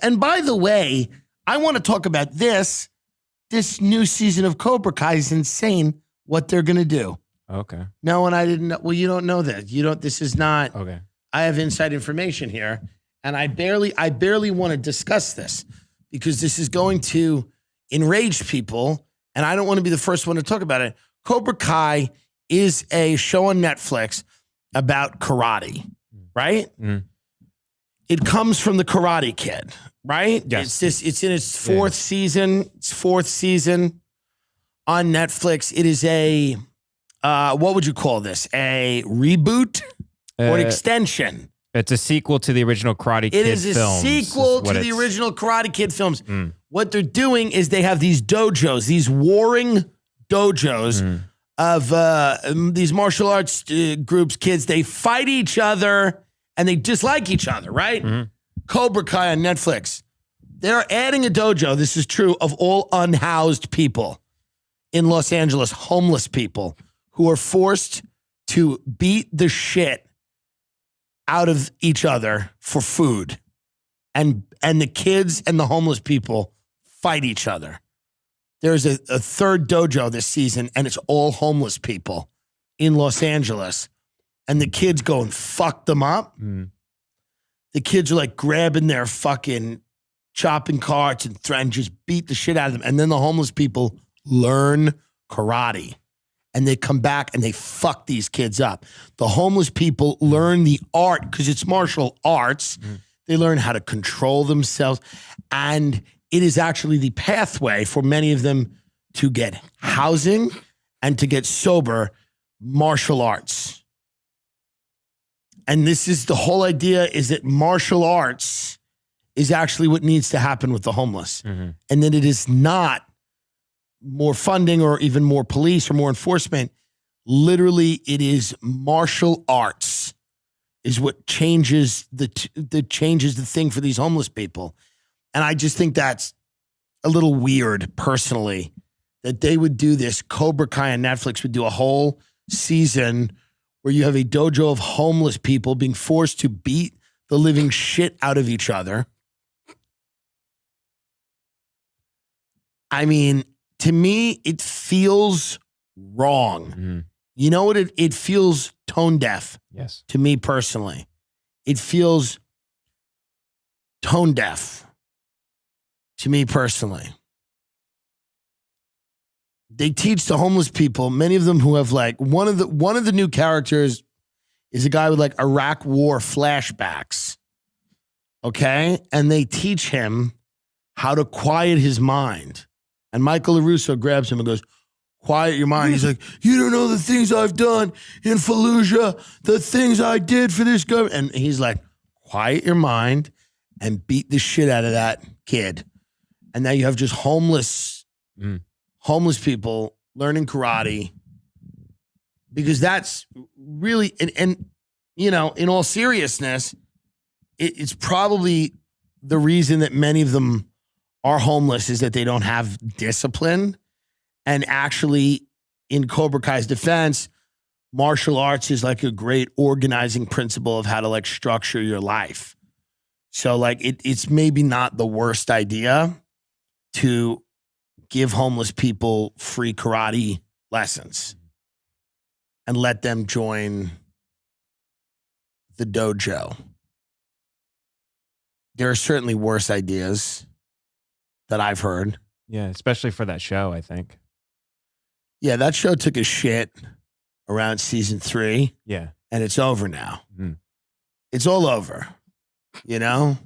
And by the way, I want to talk about this. This new season of Cobra Kai is insane what they're going to do. Okay. No, and I didn't know. Well, you don't know that. This is not. Okay. I have inside information here, and I barely want to discuss this because this is going to enrage people, and I don't want to be the first one to talk about it. Cobra Kai is a show on Netflix about karate, right? Mm. It comes from the Karate Kid, right? Yes. It's in its fourth season. It's fourth season on Netflix. It is a, what would you call this? A reboot or an extension? It's a sequel to the original Karate Kid films. It is a sequel to the original Karate Kid films. Mm. What they're doing is they have these dojos, these warring dojos of these martial arts groups, kids. They fight each other and they dislike each other, right? Mm-hmm. Cobra Kai on Netflix. They're adding a dojo, this is true, of all unhoused people in Los Angeles, homeless people who are forced to beat the shit out of each other for food. And the kids and the homeless people fight each other. There's a third dojo this season, and it's all homeless people in Los Angeles. And the kids go and fuck them up. Mm. The kids are like grabbing their fucking chopping carts and just beat the shit out of them. And then the homeless people learn karate. And they come back and they fuck these kids up. The homeless people learn the art because it's martial arts. Mm. They learn how to control themselves. And it is actually the pathway for many of them to get housing and to get sober martial arts. And this is the whole idea is that martial arts is actually what needs to happen with the homeless. Mm-hmm. And that it is not more funding or even more police or more enforcement. Literally, it is martial arts is what changes the thing for these homeless people. And I just think that's a little weird, personally, that they would do this. Cobra Kai on Netflix would do a whole season where you have a dojo of homeless people being forced to beat the living shit out of each other. I mean, to me, it feels wrong. Mm-hmm. You know what? It feels tone deaf. Yes. To me personally. It feels tone deaf. To me personally. They teach the homeless people, many of them who have like, one of the new characters is a guy with like Iraq war flashbacks. Okay? And they teach him how to quiet his mind. And Michael LaRusso grabs him and goes, quiet your mind. He's like, you don't know the things I've done in Fallujah, the things I did for this government. And he's like, quiet your mind and beat the shit out of that kid. And now you have just homeless people learning karate, because that's really, and you know, in all seriousness, it's probably the reason that many of them are homeless is that they don't have discipline. And actually, in Cobra Kai's defense, martial arts is like a great organizing principle of how to like structure your life. So like it's maybe not the worst idea to give homeless people free karate lessons and let them join the dojo. There are certainly worse ideas that I've heard. Yeah, especially for that show, I think. Yeah, that show took a shit around season 3. Yeah. And it's over now. Mm. It's all over, you know?